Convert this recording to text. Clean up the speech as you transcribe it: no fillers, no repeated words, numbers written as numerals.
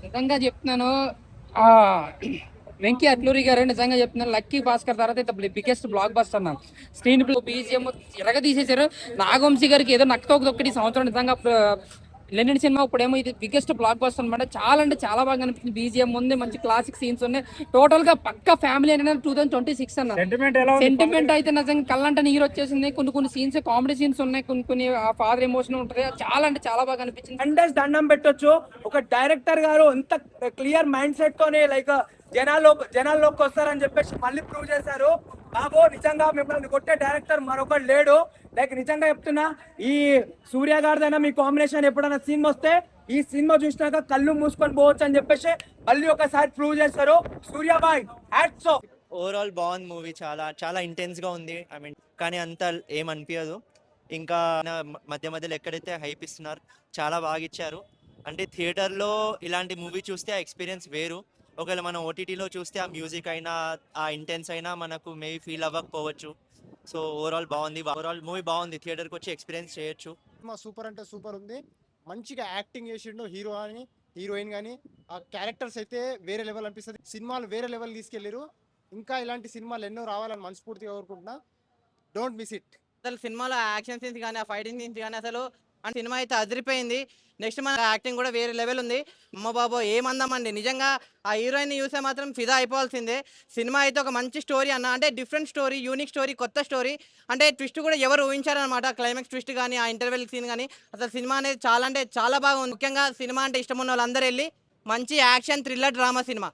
నిజంగా చెప్తున్నాను. ఆ వెంకీ అట్లూరి గారు నిజంగా చెప్తున్నాను, లక్కీ భాస్కర్ తర్వాత ఇంత బిగ్గెస్ట్ బ్లాక్ బస్టర్ అన్న. స్క్రీన్ ప్లే బీజిఎం ఎరగ తీసేశారు. నాగవంశీ గారికి ఏదో నక్కతోకదొక్కటి ఈ సంవత్సరం నిజంగా లెనిన్ సినిమా ఇప్పుడేమో ఇది బిగ్గెస్ట్ బ్లాక్ బస్టర్ అనమాట. చాలా అంటే చాలా బాగా అనిపించింది. బీజిఎం ఉంది, మంచి క్లాసిక్ సీన్స్ ఉన్నాయి. టోటల్ గా పక్క ఫ్యామిలీ అనేది 2026 అన్న. సెంటిమెంట్ అయితే నిజంగా కళ్ళంట నీరు వచ్చేసింది. కొన్ని కొన్ని సీన్స్ కామెడీ సీన్స్ ఉన్నాయి, కొన్ని కొన్ని ఫాదర్ ఎమోషన్ ఉంటుంది. చాలా అంటే చాలా బాగా అనిపించింది. అండర్స్ దండం పెట్టొచ్చు. ఒక డైరెక్టర్ గారు ఎంత క్లియర్ మైండ్ సెట్ తోనే లైక్ జనాల్లోకి వస్తారని చెప్పేసి మళ్ళీ ప్రూవ్ చేశారు. బాబు నిజంగా మిమ్మల్ని కొట్టే డైరెక్టర్ మరొకటి లేడు. లైక్ నిజంగా చెప్తున్నా, ఈ సూర్య గారిదైనా మీ కాంబినేషన్ ఎప్పుడైనా సినిమా వస్తే ఈ సినిమా చూసినాక కళ్ళు మూసుకొని పోవచ్చు అని చెప్పేసి మళ్ళీ ఒకసారి ప్రూవ్ చేశారు. సూర్యాబాయ్ హ్యాట్స్ ఆఫ్. ఓవరాల్ బాగుంది మూవీ, చాలా చాలా ఇంటెన్స్ గా ఉంది. ఐ మీన్ కానీ అంత ఏమనిపించదు. ఇంకా మధ్య మధ్యలో ఎక్కడైతే హైప్ ఇస్తున్నారు చాలా బాగా ఇచ్చారు. అంటే థియేటర్లో ఇలాంటి మూవీ చూస్తే ఆ ఎక్స్పీరియన్స్ వేరు. ఒకవేళ మనం ఓటీటీలో చూస్తే ఆ మ్యూజిక్ అయినా ఆ ఇంటెన్స్ అయినా మనకు మేబీ ఫీల్ అవ్వకపోవచ్చు. సో ఓవరాల్ బాగుంది, ఓవరాల్ మూవీ బాగుంది. థియేటర్కి వచ్చి ఎక్స్పీరియన్స్ చేయొచ్చు. సినిమా సూపర్ అంటే సూపర్ ఉంది. మంచిగా యాక్టింగ్ చేసిండు హీరో అని, హీరోయిన్ కానీ. ఆ క్యారెక్టర్స్ అయితే వేరే లెవెల్ అనిపిస్తుంది. సినిమాలు వేరే లెవెల్ తీసుకెళ్లారు. ఇంకా ఇలాంటి సినిమాలు ఎన్నో రావాలని మనస్ఫూర్తిగా కోరుకుంటున్నా. Don't miss it. అసలు సినిమాలో యాక్షన్ సీన్స్ కానీ, ఆ ఫైటింగ్ సీన్స్ కానీ అసలు సినిమా అయితే అదిరిపోయింది. నెక్స్ట్ మన యాక్టింగ్ కూడా వేరే లెవెల్ ఉంది. అమ్మ బాబో ఏమందామండి, నిజంగా ఆ హీరోయిన్ చూస్తే మాత్రం ఫిదా అయిపోవాల్సిందే. సినిమా అయితే ఒక మంచి స్టోరీ అన్న, అంటే డిఫరెంట్ స్టోరీ, యూనిక్ స్టోరీ, కొత్త స్టోరీ. అంటే ట్విస్ట్ కూడా ఎవరు ఊహించారనమాట. క్లైమాక్స్ ట్విస్ట్ కానీ, ఆ ఇంటర్వెల్ సీన్ కానీ, అసలు సినిమా అనేది చాలా అంటే చాలా బాగుంది. ముఖ్యంగా సినిమా అంటే ఇష్టం ఉన్న వాళ్ళందరూ వెళ్ళి మంచి యాక్షన్ థ్రిల్లర్ డ్రామా సినిమా.